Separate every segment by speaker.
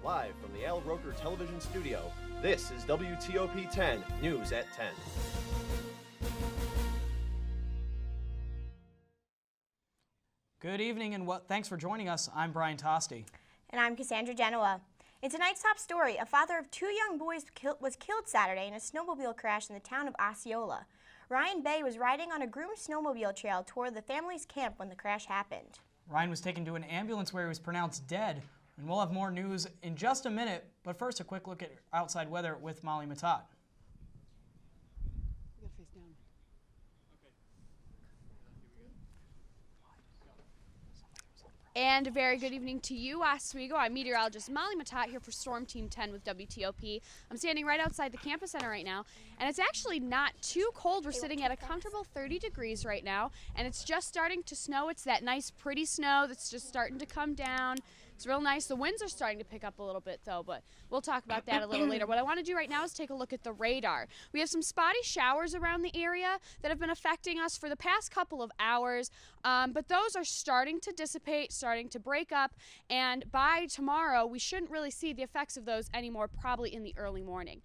Speaker 1: Live from the Al Roker Television Studio, this is WTOP 10 News at 10.
Speaker 2: Good evening and thanks for joining us. I'm Brian Tosti.
Speaker 3: And I'm Cassandra Genoa. In tonight's top story, a father of two young boys was killed Saturday in a snowmobile crash in the town of Osceola. Ryan Bay was riding on a groomed snowmobile trail toward the family's camp when the crash happened.
Speaker 2: Ryan was taken to an ambulance where he was pronounced dead, and we'll have more news in just a minute, but first a quick look at outside weather with Molly Matat.
Speaker 4: And a very good evening to you, Oswego. I'm meteorologist Molly Matat here for Storm Team 10 with WTOP. I'm standing right outside the campus center right now, and it's actually not too cold. We're sitting at a comfortable 30 degrees right now, and it's just starting to snow. It's that nice, pretty snow that's just starting to come down. It's real nice. The winds are starting to pick up a little bit, though, but we'll talk about that a little later. What I want to do right now is take a look at the radar. We have some spotty showers around the area that have been affecting us for the past couple of hours, but those are starting to dissipate, starting to break up, and by tomorrow, we shouldn't really see the effects of those anymore, probably in the early morning.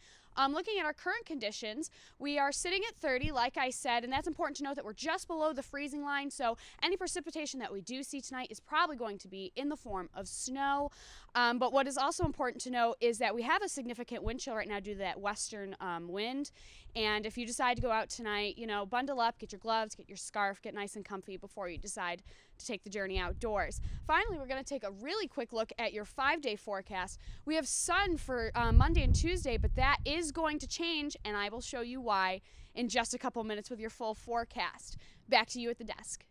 Speaker 4: Looking at our current conditions, we are sitting at 30, like I said, and that's important to note that we're just below the freezing line, so any precipitation that we do see tonight is probably going to be in the form of snow. But what is also important to note is that we have a significant wind chill right now due to that western wind, and if you decide to go out tonight, you know, bundle up, get your gloves, get your scarf, get nice and comfy before you decide to take the journey outdoors. Finally, we're going to take a really quick look at your 5-day forecast. We have sun for Monday and Tuesday, but that is going to change, and I will show you why in just a couple minutes with your full forecast. Back to you at the desk.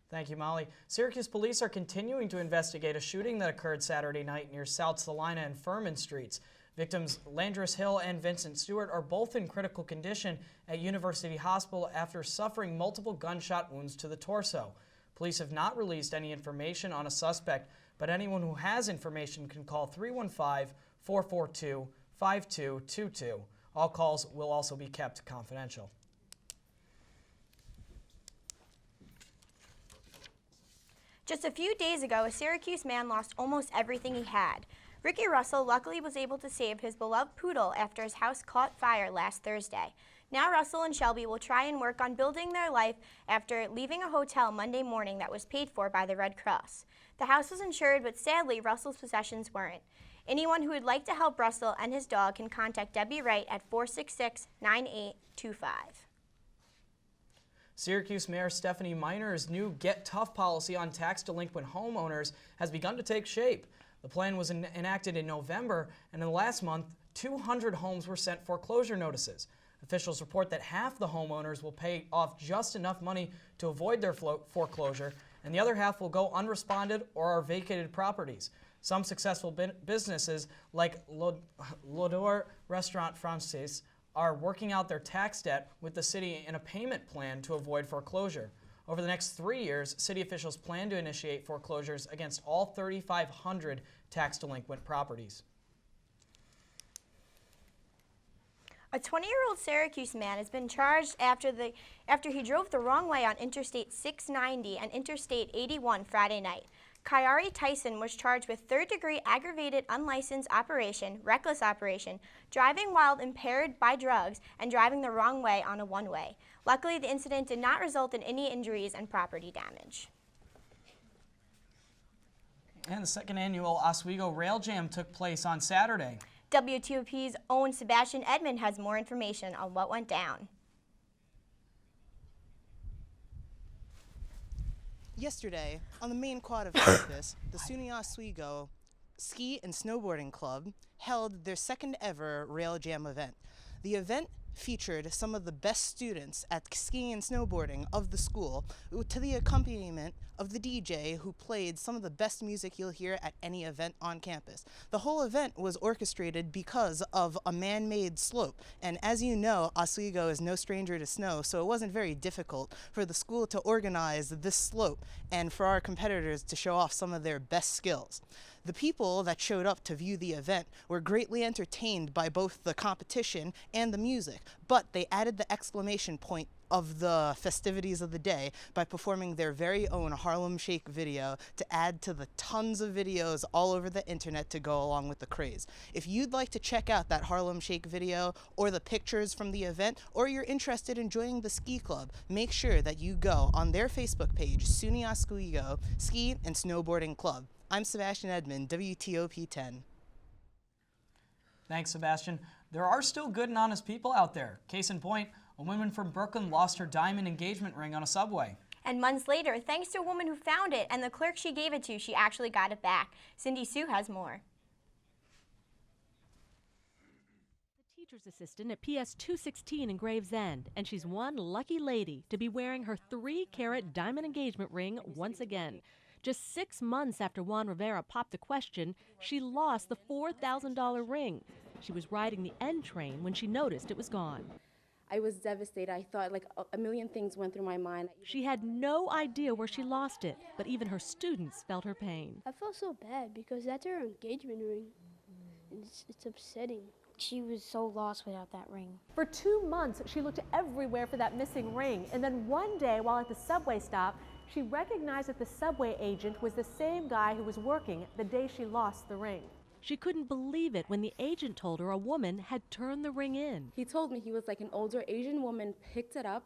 Speaker 2: Thank you, Molly. Syracuse police are continuing to investigate a shooting that occurred Saturday night near South Salina and Furman Streets. Victims Landris Hill and Vincent Stewart are both in critical condition at University Hospital after suffering multiple gunshot wounds to the torso. Police have not released any information on a suspect, but anyone who has information can call 315-442-5222. All calls will also be kept confidential.
Speaker 3: Just a few days ago, a Syracuse man lost almost everything he had. Ricky Russell luckily was able to save his beloved poodle after his house caught fire last Thursday. Now Russell and Shelby will try and work on building their life after leaving a hotel Monday morning that was paid for by the Red Cross. The house was insured, but sadly, Russell's possessions weren't. Anyone who would like to help Russell and his dog can contact Debbie Wright at 466-9825.
Speaker 2: Syracuse Mayor Stephanie Miner's new Get Tough policy on tax-delinquent homeowners has begun to take shape. The plan was enacted in November, and in the last month, 200 homes were sent foreclosure notices. Officials report that half the homeowners will pay off just enough money to avoid their foreclosure, and the other half will go unresponded or are vacated properties. Some successful businesses, like L'Odeur Restaurant Français, are working out their tax debt with the city in a payment plan to avoid foreclosure. Over the next 3 years, city officials plan to initiate foreclosures against all 3,500 tax-delinquent properties.
Speaker 3: A 20-year-old Syracuse man has been charged after he drove the wrong way on Interstate 690 and Interstate 81 Friday night. Kyari Tyson was charged with third-degree aggravated unlicensed operation, reckless operation, driving while impaired by drugs, and driving the wrong way on a one-way. Luckily, the incident did not result in any injuries and property damage.
Speaker 2: And the second annual Oswego Rail Jam took place on Saturday.
Speaker 3: WTOP's own Sebastian Edmond has more information on what went down.
Speaker 5: Yesterday, on the main quad of campus, the SUNY Oswego Ski and Snowboarding Club held their second ever Rail Jam event. The event featured some of the best students at skiing and snowboarding of the school, to the accompaniment of the DJ who played some of the best music you'll hear at any event on campus. The whole event was orchestrated because of a man-made slope, and as you know, Oswego is no stranger to snow, so it wasn't very difficult for the school to organize this slope and for our competitors to show off some of their best skills. The people that showed up to view the event were greatly entertained by both the competition and the music, but they added the exclamation point of the festivities of the day by performing their very own Harlem Shake video to add to the tons of videos all over the internet to go along with the craze. If you'd like to check out that Harlem Shake video or the pictures from the event, or you're interested in joining the ski club, make sure that you go on their Facebook page, SUNY Oswego Ski and Snowboarding Club. I'm Sebastian Edmond, WTOP 10.
Speaker 2: Thanks, Sebastian. There are still good and honest people out there. Case in point, a woman from Brooklyn lost her diamond engagement ring on a subway.
Speaker 3: And months later, thanks to a woman who found it and the clerk she gave it to, she actually got it back. Cindy Sue has more.
Speaker 6: Teacher's assistant at PS 216 in Gravesend, and she's one lucky lady to be wearing her 3-carat diamond engagement ring once again. Just 6 months after Juan Rivera popped the question, she lost the $4,000 ring. She was riding the N train when she noticed it was gone.
Speaker 7: I was devastated. I thought like a million things went through my mind.
Speaker 6: She had no idea where she lost it, but even her students felt her pain.
Speaker 8: I felt so bad because that's her engagement ring. And it's upsetting.
Speaker 9: She was so lost without that ring.
Speaker 10: For 2 months, she looked everywhere for that missing ring. And then one day, while at the subway stop, she recognized that the subway agent was the same guy who was working the day she lost the ring.
Speaker 6: She couldn't believe it when the agent told her a woman had turned the ring in.
Speaker 7: He told me he was like an older Asian woman, picked it up,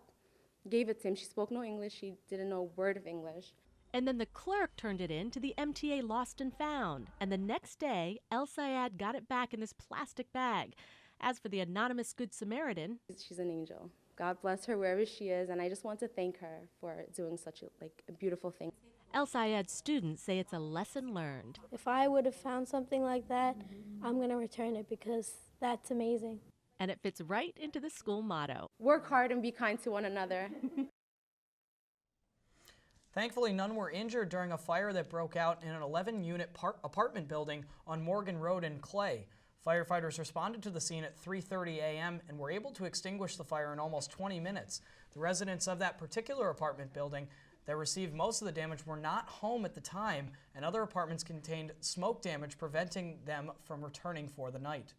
Speaker 7: gave it to him. She spoke no English. She didn't know a word of English.
Speaker 6: And then the clerk turned it in to the MTA Lost and Found. And the next day, El Sayed got it back in this plastic bag. As for the anonymous Good Samaritan,
Speaker 7: she's an angel. God bless her wherever she is, and I just want to thank her for doing such a beautiful thing.
Speaker 6: El Sayed's students say it's a lesson learned.
Speaker 8: If I would have found something like that, I'm going to return it because that's amazing.
Speaker 6: And it fits right into the school motto.
Speaker 7: Work hard and be kind to one another.
Speaker 2: Thankfully, none were injured during a fire that broke out in an 11-unit apartment building on Morgan Road in Clay. Firefighters responded to the scene at 3:30 a.m. and were able to extinguish the fire in almost 20 minutes. The residents of that particular apartment building that received most of the damage were not home at the time, and other apartments contained smoke damage, preventing them from returning for the night.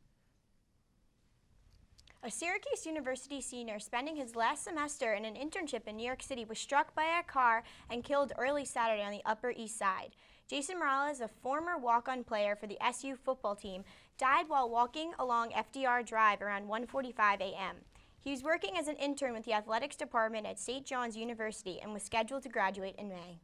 Speaker 3: A Syracuse University senior spending his last semester in an internship in New York City was struck by a car and killed early Saturday on the Upper East Side. Jason Morales, a former walk-on player for the SU football team, died while walking along FDR Drive around 1:45 a.m. He was working as an intern with the athletics department at St. John's University and was scheduled to graduate in May.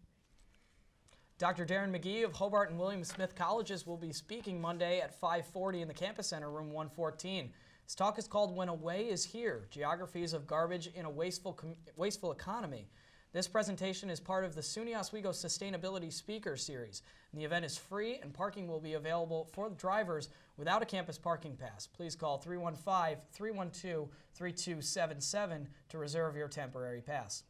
Speaker 2: Dr. Darren McGee of Hobart and William Smith Colleges will be speaking Monday at 5:40 in the Campus Center, room 114. His talk is called When Away is Here, Geographies of Garbage in a Wasteful Economy. This presentation is part of the SUNY Oswego Sustainability Speaker Series. And the event is free and parking will be available for drivers without a campus parking pass. Please call 315-312-3277 to reserve your temporary pass.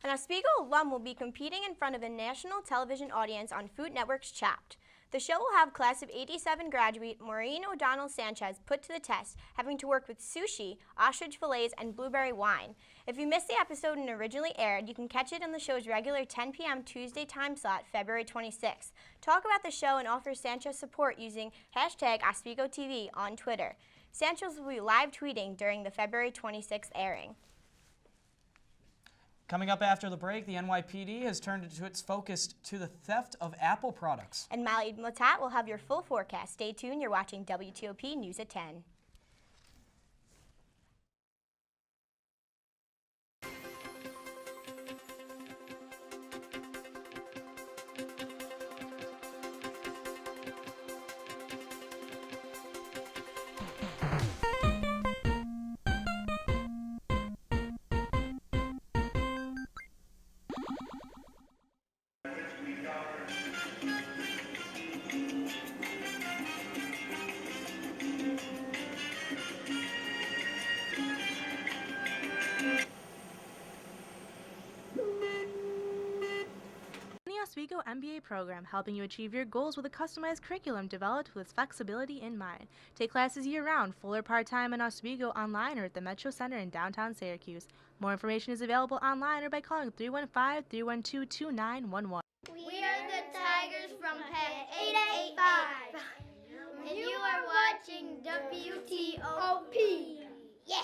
Speaker 3: An Oswego alum will be competing in front of a national television audience on Food Network's Chopped. The show will have class of '87 graduate Maureen O'Donnell Sanchez put to the test, having to work with sushi, ostrich fillets, and blueberry wine. If you missed the episode and originally aired, you can catch it on the show's regular 10 p.m. Tuesday time slot, February 26th. Talk about the show and offer Sanchez support using #OswegoTV on Twitter. Sanchez will be live tweeting during the February 26th airing.
Speaker 2: Coming up after the break, the NYPD has turned its focus to the theft of Apple products.
Speaker 3: And Molly Matat will have your full forecast. Stay tuned. You're watching WTOP News at 10.
Speaker 11: Oswego MBA program, helping you achieve your goals with a customized curriculum developed with flexibility in mind. Take classes year-round, full or part-time in Oswego, online or at the Metro Center in downtown Syracuse. More information is available online or by calling 315-312-2911.
Speaker 12: We are the Tigers from Pet 885, and you are watching WTOP. Yeah!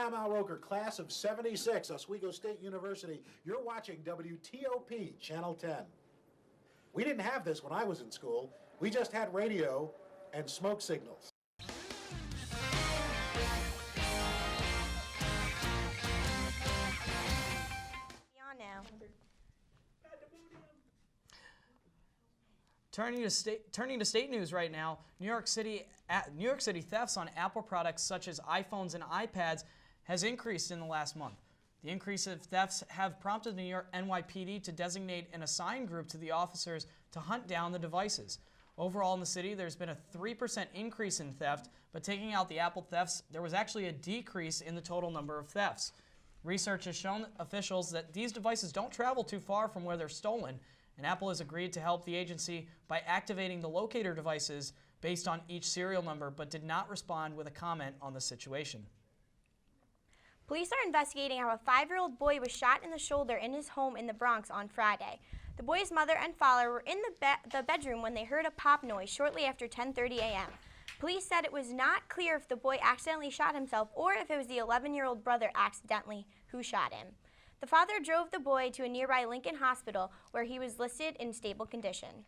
Speaker 13: I'm Al Roker, class of '76, Oswego State University. You're watching WTOP, Channel 10. We didn't have this when I was in school. We just had radio and smoke signals.
Speaker 3: On now.
Speaker 2: Turning to state news right now, New York City thefts on Apple products such as iPhones and iPads has increased in the last month. The increase of thefts have prompted the New York NYPD to designate an assigned group to the officers to hunt down the devices. Overall in the city, there's been a 3% increase in theft, but taking out the Apple thefts, there was actually a decrease in the total number of thefts. Research has shown officials that these devices don't travel too far from where they're stolen, and Apple has agreed to help the agency by activating the locator devices based on each serial number, but did not respond with a comment on the situation.
Speaker 3: Police are investigating how a 5-year-old boy was shot in the shoulder in his home in the Bronx on Friday. The boy's mother and father were in the bedroom when they heard a pop noise shortly after 10:30 a.m. Police said it was not clear if the boy accidentally shot himself or if it was the 11-year-old brother accidentally who shot him. The father drove the boy to a nearby Lincoln Hospital where he was listed in stable condition.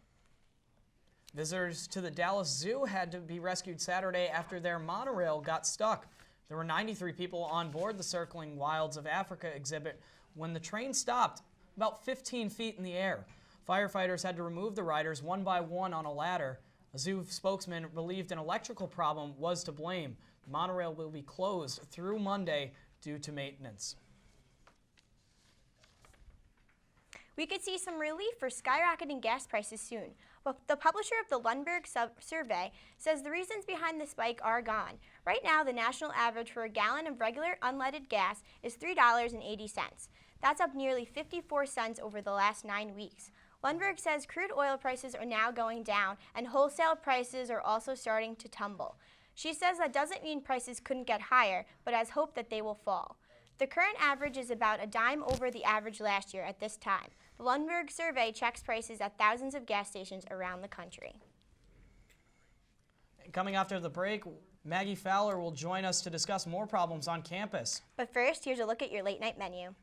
Speaker 2: Visitors to the Dallas Zoo had to be rescued Saturday after their monorail got stuck. There were 93 people on board the Circling Wilds of Africa exhibit when the train stopped about 15 feet in the air. Firefighters had to remove the riders one by one on a ladder. A zoo spokesman believed an electrical problem was to blame. The monorail will be closed through Monday due to maintenance.
Speaker 3: We could see some relief for skyrocketing gas prices soon. But the publisher of the Lundberg survey says the reasons behind the spike are gone. Right now, the national average for a gallon of regular unleaded gas is $3.80. That's up nearly 54 cents over the last 9 weeks. Lundberg says crude oil prices are now going down and wholesale prices are also starting to tumble. She says that doesn't mean prices couldn't get higher, but has hope that they will fall. The current average is about a dime over the average last year at this time. The Lundberg survey checks prices at thousands of gas stations around the country.
Speaker 2: Coming after the break, Maggie Fowler will join us to discuss more problems on campus.
Speaker 3: But first, here's a look at your late night menu.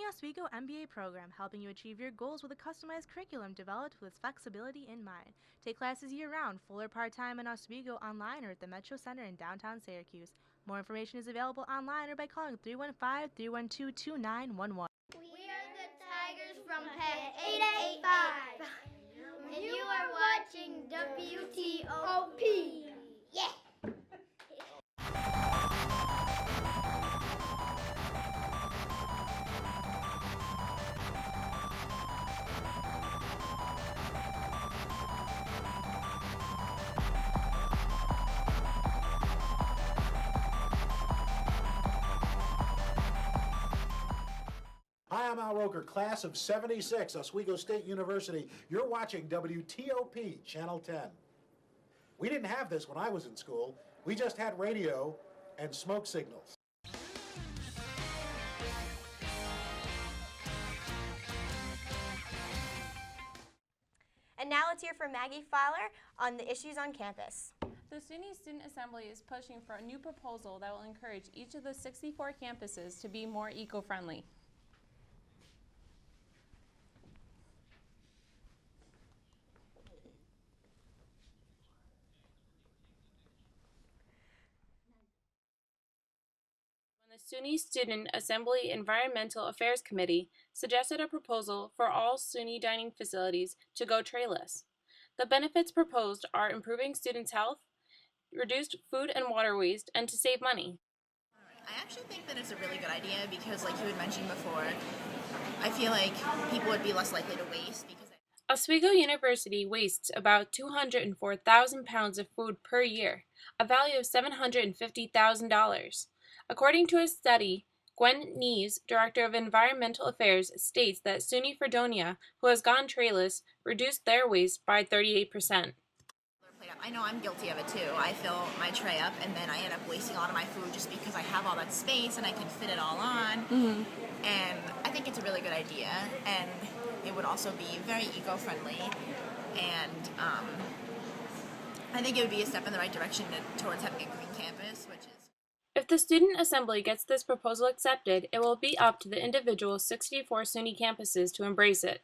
Speaker 11: Oswego MBA program helping you achieve your goals with a customized curriculum developed with flexibility in mind. Take classes year-round, full or part-time in Oswego online or at the Metro Center in downtown Syracuse. More information is available online or by calling 315-312-2911.
Speaker 12: We are the Tigers from Pet 885. And you are watching WTOP. Yeah.
Speaker 13: Hi, I'm Al Roker, class of '76, Oswego State University. You're watching WTOP, Channel 10. We didn't have this when I was in school. We just had radio and smoke signals.
Speaker 3: And now let's hear from Maggie Fowler on the issues on campus.
Speaker 14: The SUNY Student Assembly is pushing for a new proposal that will encourage each of the 64 campuses to be more eco-friendly. The SUNY Student Assembly Environmental Affairs Committee suggested a proposal for all SUNY dining facilities to go trayless. The benefits proposed are improving students' health, reduced food and water waste, and to save money.
Speaker 15: I actually think that it's a really good idea because, like you had mentioned before, I feel like people would be less likely to waste because
Speaker 14: Oswego University wastes about 204,000 pounds of food per year, a value of $750,000. According to a study, Gwen Nees, Director of Environmental Affairs, states that SUNY Fredonia, who has gone trayless, reduced their waste by 38%.
Speaker 15: I know I'm guilty of it too. I fill my tray up and then I end up wasting a lot of my food just because I have all that space and I can fit it all on. And I think it's a really good idea, and it would also be very eco-friendly, and I think it would be a step in the right direction towards having a green campus, which is...
Speaker 14: If the Student Assembly gets this proposal accepted, it will be up to the individual 64 SUNY campuses to embrace it.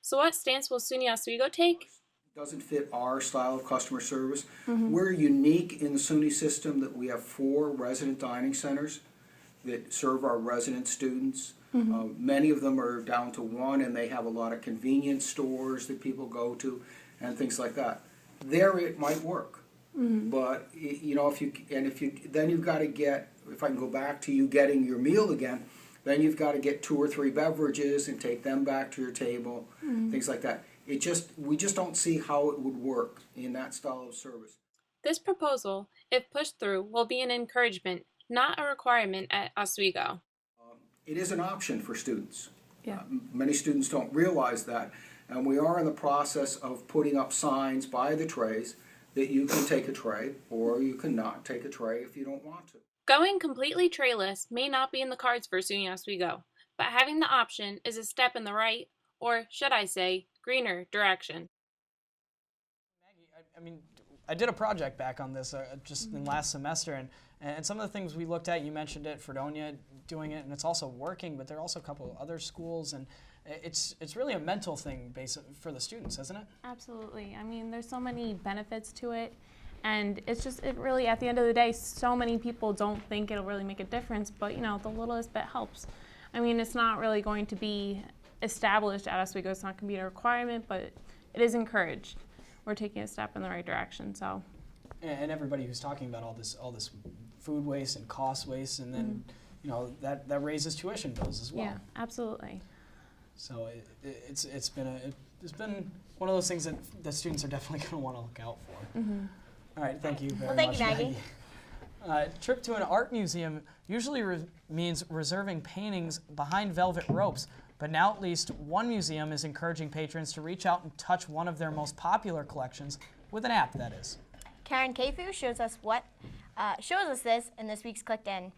Speaker 14: So what stance will SUNY Oswego take?
Speaker 16: Doesn't fit our style of customer service. We're unique in the SUNY system that we have 4 resident dining centers that serve our resident students. Many of them are down to 1, and they have a lot of convenience stores that people go to and things like that. There it might work, but you know, if you then you've got to get, if I can go back to you getting your meal again, then you've got to get 2 or 3 beverages and take them back to your table, things like that. We just don't see how it would work in that style of service.
Speaker 14: This proposal, if pushed through, will be an encouragement, not a requirement at Oswego.
Speaker 16: It is an option for students.
Speaker 14: Yeah.
Speaker 16: Many students don't realize that, and we are in the process of putting up signs by the trays that you can take a tray or you cannot take a tray if you don't want to.
Speaker 14: Going completely trayless may not be in the cards for SUNY Oswego, but having the option is a step in the right, or should I say, greener direction.
Speaker 2: I mean, I did a project back on this just in last semester, and some of the things we looked at, you mentioned it, Fredonia doing it, and it's also working, but there are also a couple of other schools, and it's really a mental thing for the students, isn't it?
Speaker 14: Absolutely. I mean, there's so many benefits to it, and it's just, it really, at the end of the day, so many people don't think it'll really make a difference, but you know, the littlest bit helps. I mean, it's not really going to be established at Oswego, it's not going to be a requirement, but it is encouraged. We're taking a step in the right direction, so.
Speaker 2: And everybody who's talking about all this food waste and cost waste, and then you know that raises tuition bills as well.
Speaker 14: Yeah, absolutely.
Speaker 2: So it's been one of those things that the students are definitely going to want to look out for. All right, thank you very much,
Speaker 3: thank you, Maggie.
Speaker 2: Trip to an art museum usually means reserving paintings behind velvet ropes, but now at least one museum is encouraging patrons to reach out and touch one of their most popular collections with an app, that is.
Speaker 3: Karen Kafu shows us this in this week's Clicked In.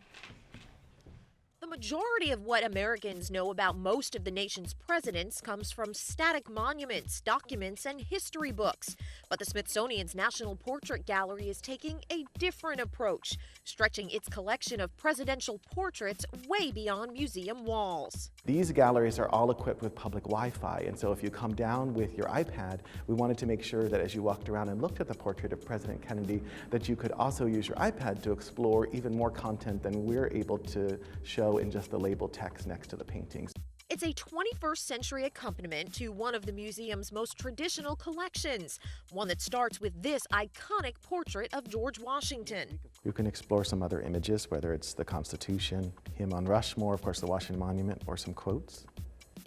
Speaker 17: The majority of what Americans know about most of the nation's presidents comes from static monuments, documents, and history books. But the Smithsonian's National Portrait Gallery is taking a different approach, stretching its collection of presidential portraits way beyond museum walls.
Speaker 18: These galleries are all equipped with public Wi-Fi, and so if you come down with your iPad, we wanted to make sure that as you walked around and looked at the portrait of President Kennedy, that you could also use your iPad to explore even more content than we're able to show in just the labeled text next to the paintings.
Speaker 17: It's a 21st century accompaniment to one of the museum's most traditional collections, one that starts with this iconic portrait of George Washington.
Speaker 18: You can explore some other images, whether it's the Constitution, him on Rushmore, of course the Washington Monument, or some quotes.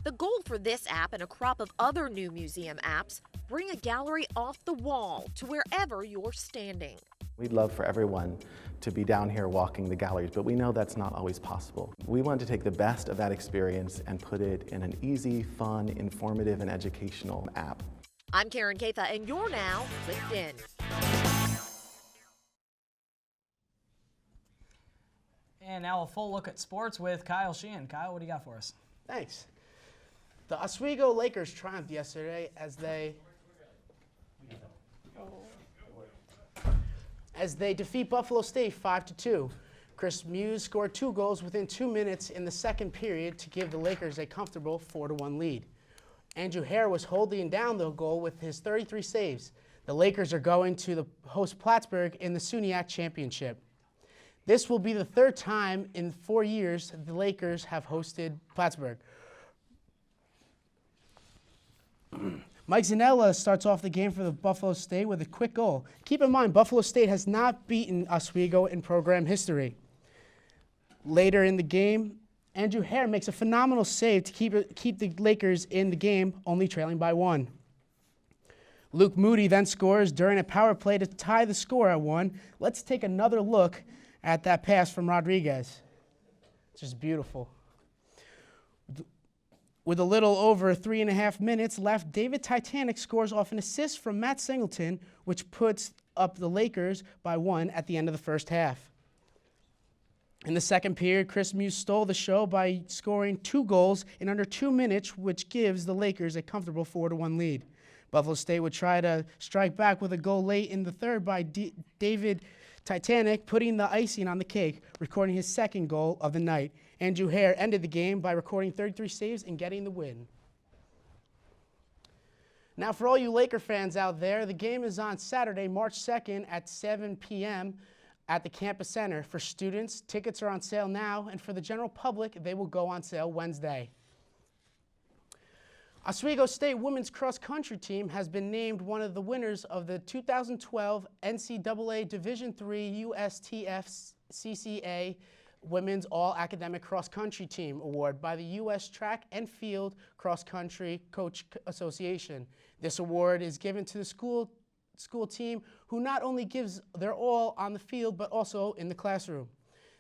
Speaker 17: The goal for this app and a crop of other new museum apps, bring a gallery off the wall to wherever you're standing.
Speaker 18: We'd love for everyone to be down here walking the galleries, but we know that's not always possible. We want to take the best of that experience and put it in an easy, fun, informative, and educational app.
Speaker 17: I'm Karen Katha, and you're now Clicked In.
Speaker 2: And now a full look at sports with Kyle Sheehan. Kyle, what do you got for us?
Speaker 19: Thanks. The Oswego Lakers triumphed yesterday as they defeat Buffalo State 5-2. Chris Muse scored 2 goals within 2 minutes in the second period to give the Lakers a comfortable 4-1 lead. Andrew Hare was holding down the goal with his 33 saves. The Lakers are going to the host Plattsburgh in the SUNYAC Championship. This will be the third time in 4 years the Lakers have hosted Plattsburgh. Mike Zanella starts off the game for the Buffalo State with a quick goal. Keep in mind, Buffalo State has not beaten Oswego in program history. Later in the game, Andrew Hare makes a phenomenal save to keep the Lakers in the game, only trailing by 1. Luke Moody then scores during a power play to tie the score at 1. Let's take another look at that pass from Rodriguez. It's just beautiful. With a little over 3.5 minutes left, David Titanic scores off an assist from Matt Singleton, which puts up the Lakers by 1 at the end of the first half. In the second period, Chris Muse stole the show by scoring 2 goals in under 2 minutes, which gives the Lakers a comfortable 4-1 lead. Buffalo State would try to strike back with a goal late in the third by David Titanic, putting the icing on the cake, recording his second goal of the night. Andrew Hare ended the game by recording 33 saves and getting the win. Now, for all you Laker fans out there, the game is on Saturday, March 2nd at 7 p.m. at the Campus Center. For students, tickets are on sale now, and for the general public, they will go on sale Wednesday. Oswego State women's cross-country team has been named one of the winners of the 2012 NCAA Division III USTF-CCA Women's All-Academic Cross-Country Team Award by the U.S. Track and Field Cross-Country Coach Association. This award is given to the school team who not only gives their all on the field but also in the classroom.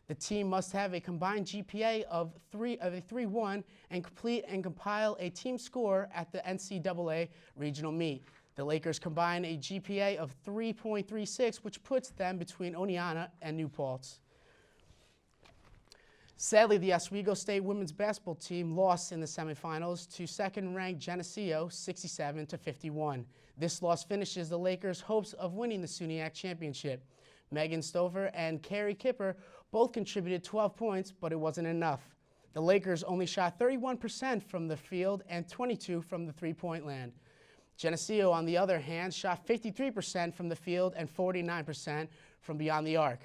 Speaker 19: The team must have a combined GPA of a 3.1 and complete and compile a team score at the NCAA regional meet. The Lakers combine a GPA of 3.36, which puts them between Oneonta and New Paltz. Sadly, the Oswego State women's basketball team lost in the semifinals to second-ranked Geneseo 67-51. This loss finishes the Lakers' hopes of winning the SUNYAC championship. Megan Stover and Carrie Kipper both contributed 12 points, but it wasn't enough. The Lakers only shot 31% from the field and 22% from the three-point land. Geneseo, on the other hand, shot 53% from the field and 49% from beyond the arc.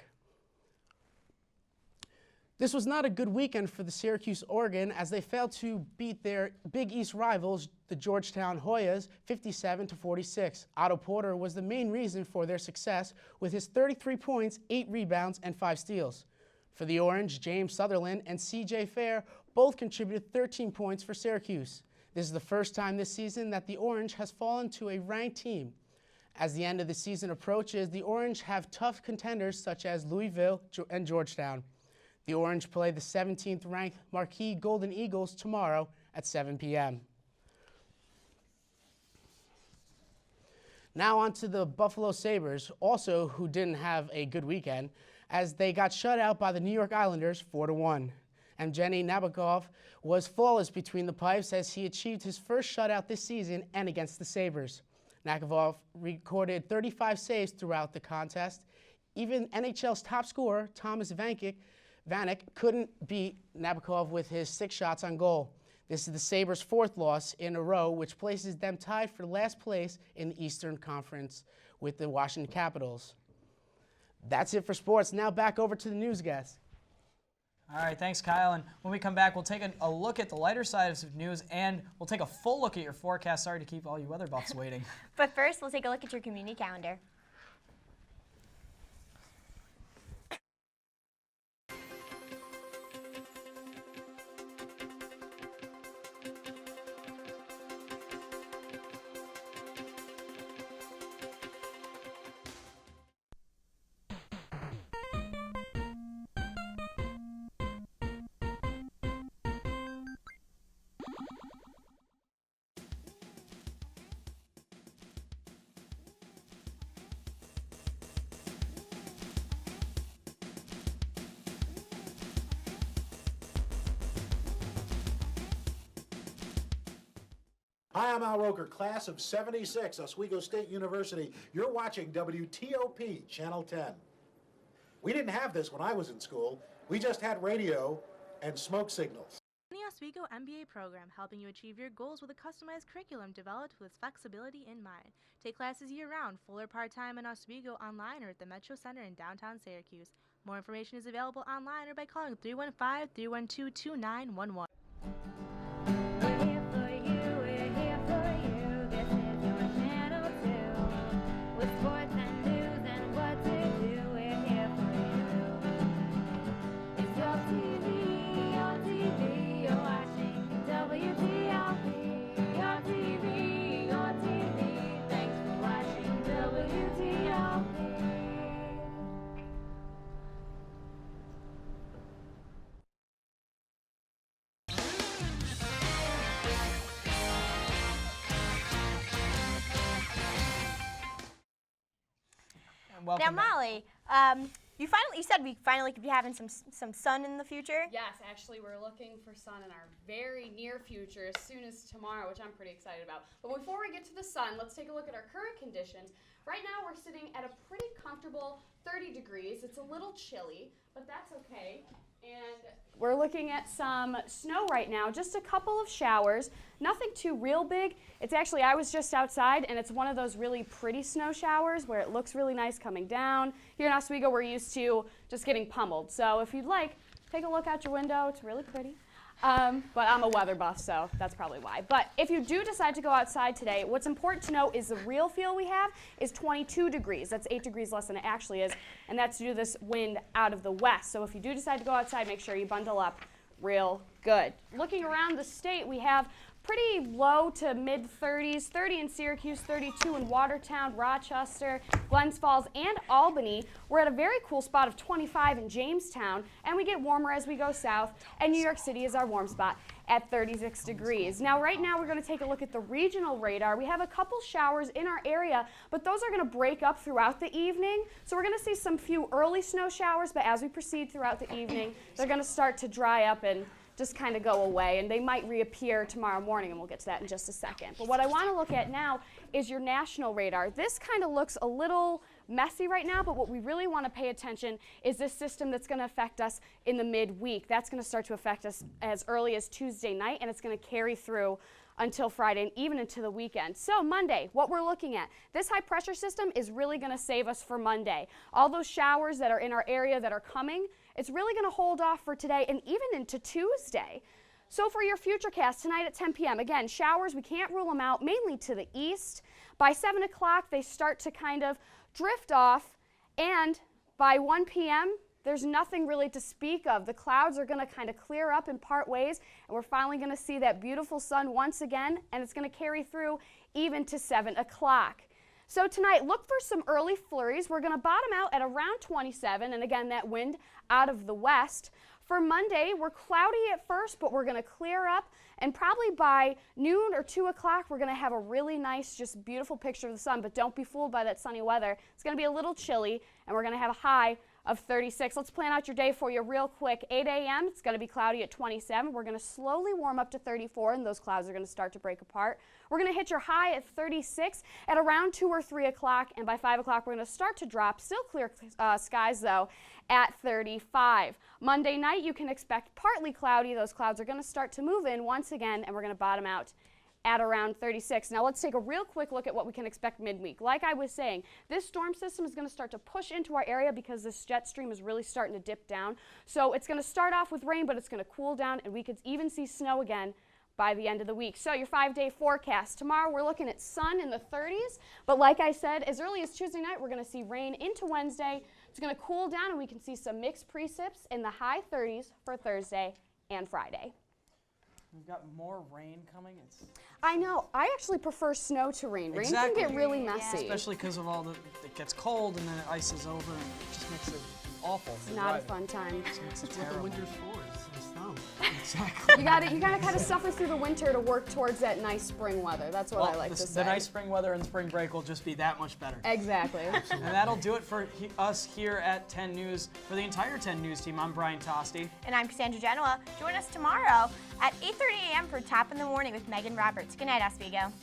Speaker 19: This was not a good weekend for the Syracuse Oregon as they failed to beat their Big East rivals, the Georgetown Hoyas, 57-46. Otto Porter was the main reason for their success with his 33 points, 8 rebounds, and 5 steals. For the Orange, James Sutherland and C.J. Fair both contributed 13 points for Syracuse. This is the first time this season that the Orange has fallen to a ranked team. As the end of the season approaches, the Orange have tough contenders such as Louisville and Georgetown. The Orange play the 17th-ranked Marquee Golden Eagles tomorrow at 7 p.m. Now on to the Buffalo Sabres, also who didn't have a good weekend, as they got shut out by the New York Islanders 4-1. And Evgeny Nabokov was flawless between the pipes as he achieved his first shutout this season and against the Sabres. Nabokov recorded 35 saves throughout the contest. Even NHL's top scorer, Thomas Vanek, couldn't beat Nabokov with his 6 shots on goal. This is the Sabres' 4th loss in a row, which places them tied for last place in the Eastern Conference with the Washington Capitals. That's it for sports. Now back over to the news guest.
Speaker 2: All right, thanks, Kyle. And when we come back, we'll take a look at the lighter side of news, and we'll take a full look at your forecast. Sorry to keep all you weather buffs waiting.
Speaker 3: But first, we'll take a look at your community calendar.
Speaker 13: Hi, I'm Al Roker, class of '76, Oswego State University. You're watching WTOP, Channel 10. We didn't have this when I was in school. We just had radio and smoke signals.
Speaker 11: The Oswego MBA program, helping you achieve your goals with a customized curriculum developed with flexibility in mind. Take classes year-round, full or part-time in Oswego online or at the Metro Center in downtown Syracuse. More information is available online or by calling 315-312-2911.
Speaker 3: Now, Molly, you said we finally could be having some sun in the future.
Speaker 4: Yes, actually, we're looking for sun in our very near future, as soon as tomorrow, which I'm pretty excited about. But before we get to the sun, let's take a look at our current conditions. Right now, we're sitting at a pretty comfortable 30 degrees. It's a little chilly, but that's okay. And we're looking at some snow right now, just a couple of showers, nothing too real big. It's actually, I was just outside, and it's one of those really pretty snow showers where it looks really nice coming down. Here in Oswego, we're used to just getting pummeled. So if you'd like, take a look out your window. It's really pretty. But I'm a weather buff, so that's probably why. But if you do decide to go outside today, what's important to know is the real feel we have is 22 degrees. That's 8 degrees less than it actually is, and that's due to this wind out of the west. So if you do decide to go outside, make sure you bundle up real good. Looking around the state, we have pretty low to mid 30s, 30 in Syracuse, 32 in Watertown, Rochester, Glens Falls, and Albany. We're at a very cool spot of 25 in Jamestown, and we get warmer as we go south, and New York City is our warm spot at 36 degrees. Now, right now, we're going to take a look at the regional radar. We have a couple showers in our area, but those are going to break up throughout the evening. So we're going to see some few early snow showers, but as we proceed throughout the evening, they're going to start to dry up and just kind of go away, and they might reappear tomorrow morning, and we'll get to that in just a second. But what I want to look at now is your national radar. This kind of looks a little messy right now, but what we really want to pay attention is this system that's going to affect us in the midweek. That's going to start to affect us as early as Tuesday night, and it's going to carry through until Friday and even into the weekend. So Monday, what we're looking at, this high pressure system is really going to save us for Monday. All those showers that are in our area that are coming, it's really going to hold off for today and even into Tuesday. So for your Futurecast tonight at 10 p.m., again, showers, we can't rule them out, mainly to the east. By 7 o'clock, they start to kind of drift off, and by 1 p.m., there's nothing really to speak of. The clouds are going to kind of clear up in part ways, and we're finally going to see that beautiful sun once again, and it's going to carry through even to 7 o'clock. So tonight, look for some early flurries. We're going to bottom out at around 27, and again, that wind out of the west. For Monday, we're cloudy at first, but we're going to clear up, and probably by noon or 2 o'clock, we're going to have a really nice, just beautiful picture of the sun, but don't be fooled by that sunny weather. It's going to be a little chilly, and we're going to have a high of 36. Let's plan out your day for you real quick. 8 a.m., it's going to be cloudy at 27. We're going to slowly warm up to 34, and those clouds are going to start to break apart. We're going to hit your high at 36 at around 2 or 3 o'clock, and by 5 o'clock, we're going to start to drop. Still clear skies, though, at 35. Monday night, you can expect partly cloudy. Those clouds are going to start to move in once again, and we're going to bottom out at around 36. Now let's take a real quick look at what we can expect midweek. Like I was saying, this storm system is going to start to push into our area because this jet stream is really starting to dip down. So it's going to start off with rain, but it's going to cool down, and we could even see snow again by the end of the week. So your 5-day forecast. Tomorrow we're looking at sun in the 30s, but like I said, as early as Tuesday night, we're going to see rain into Wednesday. It's going to cool down, and we can see some mixed precipits in the high 30s for Thursday and Friday.
Speaker 2: We've got more rain coming.
Speaker 4: I know. I actually prefer snow to rain. Rain can get really messy.
Speaker 2: Especially because of all the, it gets cold and then it ices over and it just makes it awful.
Speaker 4: It's not a fun time.
Speaker 2: It makes it
Speaker 19: That's what the
Speaker 2: terrible.
Speaker 19: winter's for, is the snow.
Speaker 2: Exactly.
Speaker 4: You gotta kind of suffer through the winter to work towards that nice spring weather. That's what I like to say.
Speaker 2: The nice spring weather and spring break will just be that much better.
Speaker 4: Exactly.
Speaker 2: And that'll do it for us here at 10 News. For the entire 10 News team, I'm Brian Tosti.
Speaker 3: And I'm Cassandra Genoa. Join us tomorrow at 8:30 a.m. for Top in the Morning with Megan Roberts. Good night, Oswego.